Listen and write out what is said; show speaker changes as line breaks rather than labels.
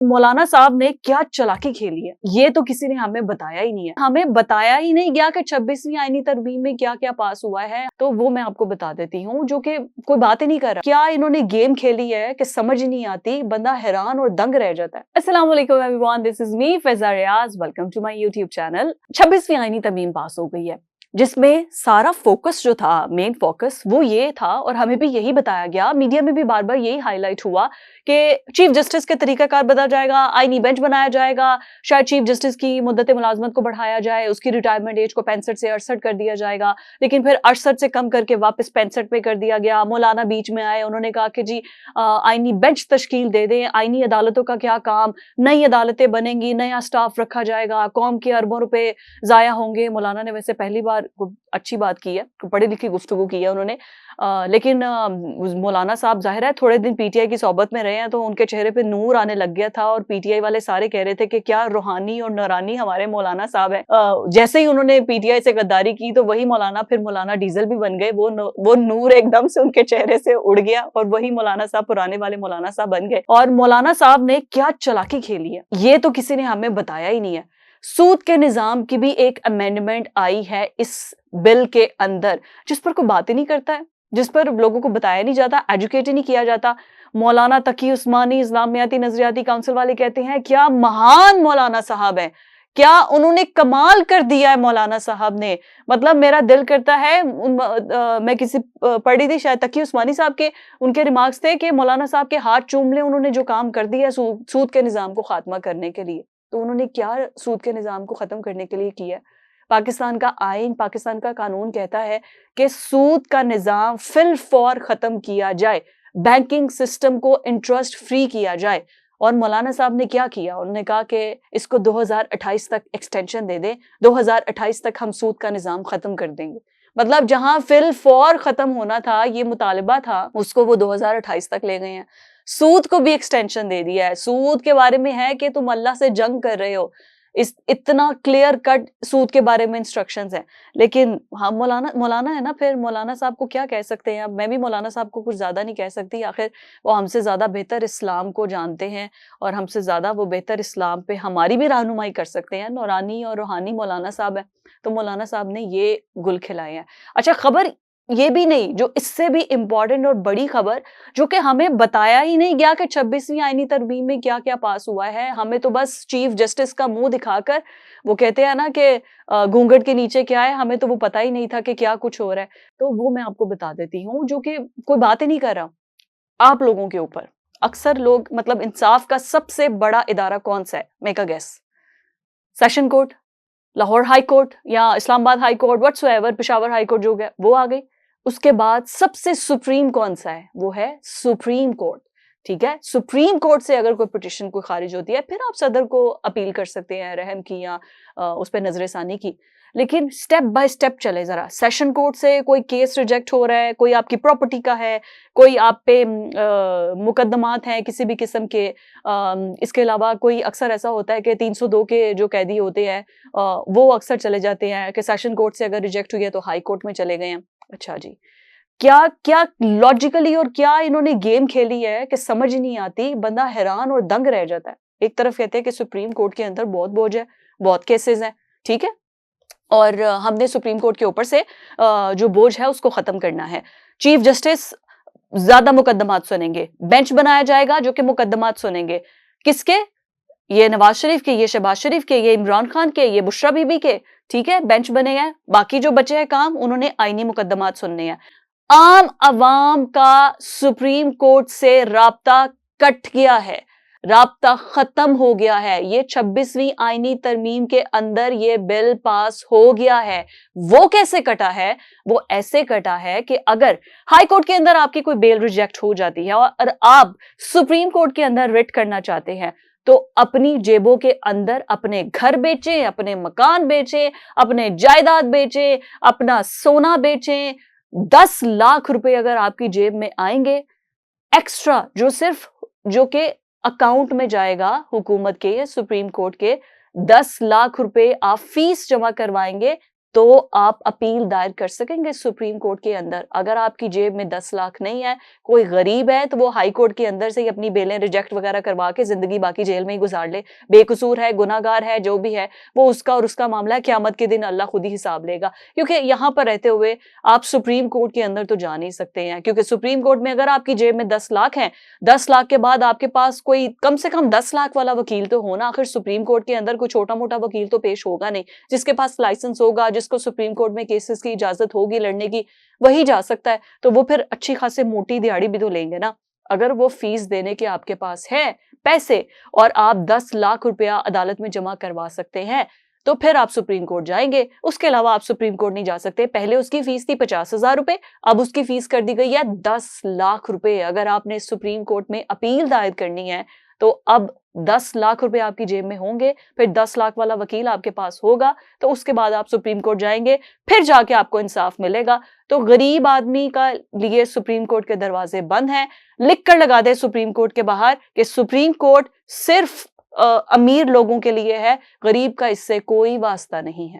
मौलाना साहब ने क्या चालाकी खेली है, ये तो किसी ने हमें बताया ही नहीं है। हमें बताया ही नहीं गया कि 26वीं आईनी तरमीम में क्या-क्या पास हुआ है, तो वो मैं आपको बता देती हूँ, जो कि कोई बात ही नहीं कर रहा। क्या इन्होंने गेम खेली है कि समझ ही नहीं आती, बंदा हैरान और दंग रह जाता है। अस्सलाम वालेकुम everyone, this is me Faiza Riaz, welcome to my YouTube channel. 26वीं आईनी तरमीम पास हो गई है, जिसमें सारा फोकस जो था, मेन फोकस वो ये था, और हमें भी यही बताया गया, मीडिया में भी बार बार यही हाईलाइट हुआ कि चीफ जस्टिस के तरीकाकार बदला जाएगा, आईनी बेंच बनाया जाएगा, शायद चीफ जस्टिस की मुद्दत मुलाजमत को बढ़ाया जाए, उसकी रिटायरमेंट एज को 65 से 68 कर दिया जाएगा, लेकिन फिर 68 से कम करके वापस 65 पे कर दिया गया। मौलाना बीच में आए, उन्होंने कहा कि जी आईनी बेंच तश्कील दे दें, आईनी अदालतों का क्या काम, नई अदालतें बनेंगी, नया स्टाफ रखा जाएगा, कौम के अरबों रुपए जाया होंगे। मौलाना ने वैसे पहली बार अच्छी बात की है, पढ़ी लिखी गुफ्तगू की है उन्होंने, लेकिन मौलाना साहब जाहिर है थोड़े दिन पीटीआई की सोबत में रहे हैं, तो उनके चेहरे पे नूर आने लग गया था, और पीटीआई वाले सारे कह रहे थे कि क्या रूहानी और नूरानी हमारे मौलाना साहब है। जैसे ही उन्होंने पीटीआई से गद्दारी की, तो वही मौलाना फिर मौलाना डीजल भी बन गए, वो नूर एकदम से उनके चेहरे से उड़ गया, और वही मौलाना साहब पुराने वाले मौलाना साहब बन गए। और मौलाना साहब ने क्या चालाकी खेली है, ये तो किसी ने हमें बताया ही नहीं है। सूद के निजाम की भी एक अमेंडमेंट आई है इस बिल के अंदर, जिस पर कोई बात ही नहीं करता है, जिस पर लोगों को बताया नहीं जाता, एजुकेट ही नहीं किया जाता। मौलाना तकी उस्मानी इस्लामियाती नजरियाती काउंसिल वाले कहते हैं क्या महान मौलाना साहब हैं, क्या उन्होंने कमाल कर दिया है मौलाना साहब ने। मतलब मेरा दिल करता है, मैं किसी पढ़ी थी शायद तकी उस्मानी साहब के, उनके रिमार्क्स थे कि मौलाना साहब के हाथ चूम ले, उन्होंने जो काम कर दिया सूद के निजाम को खात्मा करने के लिए। तो उन्होंने क्या सूद के निजाम को खत्म करने के लिए किया? पाकिस्तान का आईन, पाकिस्तान का कानून कहता है कि सूद का निजाम फिल फौर खत्म किया जाए, बैंकिंग सिस्टम को इंटरेस्ट फ्री किया जाए। और मौलाना साहब ने क्या किया, उन्होंने कहा कि इसको 2028 तक एक्सटेंशन दे दें, 2028 तक हम सूद का निजाम खत्म कर देंगे। मतलब जहां फिल फौर खत्म होना था, ये मुतालिबा था, उसको वो 2028 तक ले गए हैं। सूद को भी एक्सटेंशन दे दिया है। सूद के बारे में है कि तुम अल्लाह से जंग कर रहे हो, इस इतना क्लियर कट सूद के बारे में इंस्ट्रक्शंस हैं। लेकिन हाँ, मौलाना मौलाना है ना, फिर मौलाना साहब को क्या कह सकते हैं। अब मैं भी मौलाना साहब को कुछ ज्यादा नहीं कह सकती, आखिर वो हमसे ज्यादा बेहतर इस्लाम को जानते हैं, और हमसे ज्यादा वो बेहतर इस्लाम पे हमारी भी रहनुमाई कर सकते हैं। नौरानी और रूहानी मौलाना साहब है, तो मौलाना साहब ने ये गुल खिलाए हैं। अच्छा, खबर ये भी नहीं, जो इससे भी इम्पोर्टेंट और बड़ी खबर, जो कि हमें बताया ही नहीं गया कि 26वीं आईनी तरमीम में क्या क्या पास हुआ है। हमें तो बस चीफ जस्टिस का मुंह दिखाकर, वो कहते हैं ना कि घूंघट के नीचे क्या है, हमें तो वो पता ही नहीं था कि क्या कुछ हो रहा है। तो वो मैं आपको बता देती हूँ, जो कि कोई बात ही नहीं कर रहा आप लोगों के ऊपर। अक्सर लोग, मतलब इंसाफ का सबसे बड़ा इदारा कौन सा है, make a guess. Session court, Lahore high court, या Islamabad high court, whatsoever, Peshawar high court जो है वो आ गई। उसके बाद सबसे सुप्रीम कौन सा है, वो है सुप्रीम कोर्ट। ठीक है, सुप्रीम कोर्ट से अगर कोई पिटिशन कोई खारिज होती है, फिर आप सदर को अपील कर सकते हैं, रहम की या उस पर नजरसानी की। लेकिन स्टेप बाय स्टेप चले जरा। सेशन कोर्ट से कोई केस रिजेक्ट हो रहा है, कोई आपकी प्रॉपर्टी का है, कोई आप पे मुकदमात हैं किसी भी किस्म के, इसके अलावा कोई अक्सर ऐसा होता है कि 302 के जो कैदी होते हैं, वो अक्सर चले जाते हैं कि सेशन कोर्ट से अगर रिजेक्ट हुई है तो हाई कोर्ट में चले गए हैं। अच्छा जी, क्या क्या लॉजिकली और क्या इन्होंने गेम खेली है कि समझ ही नहीं आती, बंदा हैरान और दंग रह जाता है। एक तरफ कहते हैं कि सुप्रीम कोर्ट के अंदर बहुत बोझ है, बहुत केसेस हैं, ठीक है, और हमने सुप्रीम कोर्ट के ऊपर से जो बोझ है उसको खत्म करना है। चीफ जस्टिस ज्यादा मुकदमात सुनेंगे, बेंच बनाया जाएगा जो कि मुकदमात सुनेंगे। किसके? ये नवाज शरीफ के, ये शहबाज शरीफ के, ये इमरान खान के, ये बुशरा बीबी के। ठीक है, बेंच बने हैं। बाकी जो बचे हैं काम, उन्होंने आईनी मुकदमात सुनने हैं। आम अवाम का सुप्रीम कोर्ट से राब्ता कट गया है, राब्ता खत्म हो गया है। ये 26वीं आईनी तरमीम के अंदर ये बिल पास हो गया है। वो कैसे कटा है? वो ऐसे कटा है कि अगर हाई कोर्ट के अंदर आपकी कोई बेल रिजेक्ट हो जाती है और आप सुप्रीम कोर्ट के अंदर रिट करना चाहते हैं, तो अपनी जेबों के अंदर अपने घर बेचें, अपने मकान बेचें, अपने जायदाद बेचें, अपना सोना बेचें। 10 लाख रुपए अगर आपकी जेब में आएंगे एक्स्ट्रा, जो कि अकाउंट में जाएगा हुकूमत के या सुप्रीम कोर्ट के, 10 लाख रुपए आप फीस जमा करवाएंगे, तो आप अपील दायर कर सकेंगे सुप्रीम कोर्ट के अंदर। अगर आपकी जेब में 10 लाख नहीं है, कोई गरीब है, तो वो हाई कोर्ट के अंदर से ही अपनी बेलें रिजेक्ट वगैरह करवा के जिंदगी बाकी जेल में ही गुजार ले। बेकसूर है, गुनाहगार है, जो भी है, वो उसका और उसका मामला है, क़यामत के दिन अल्लाह खुद ही हिसाब लेगा। क्योंकि यहाँ पर रहते हुए आप सुप्रीम कोर्ट के अंदर तो जा नहीं सकते हैं, क्योंकि सुप्रीम कोर्ट में अगर आपकी जेब में 10 लाख हैं, 10 लाख के बाद आपके पास कोई कम से कम 10 लाख वाला वकील तो हो ना। आखिर सुप्रीम कोर्ट के अंदर कोई छोटा-मोटा वकील तो पेश होगा नहीं। जिसके पास लाइसेंस होगा, जिसको सुप्रीम कोर्ट में केसेस की इजाजत होगी लड़ने की, वही जा सकता है। तो वो फिर अच्छी खासी मोटी दिहाड़ी भी तो लेंगे ना। अगर वो फीस देने के आपके पास है पैसे और आप 10 लाख रुपया अदालत में जमा करवा सकते हैं, तो फिर आप सुप्रीम कोर्ट जाएंगे। उसके अलावा आप सुप्रीम कोर्ट नहीं जा सकते। पहले उसकी फीस थी 50,000 रुपए, अब उसकी फीस कर दी गई है 10 लाख रुपए। अगर आपने सुप्रीम कोर्ट में अपील दायर करनी है, तो अब 10 लाख रुपए आपकी जेब में होंगे, फिर 10 लाख वाला वकील आपके पास होगा, तो उसके बाद आप सुप्रीम कोर्ट जाएंगे, फिर जाके आपको इंसाफ मिलेगा। तो गरीब आदमी का लिए सुप्रीम कोर्ट के दरवाजे बंद हैं। लिख कर लगा दे सुप्रीम कोर्ट के बाहर कि सुप्रीम कोर्ट सिर्फ अमीर लोगों के लिए है, गरीब का इससे कोई वास्ता नहीं है।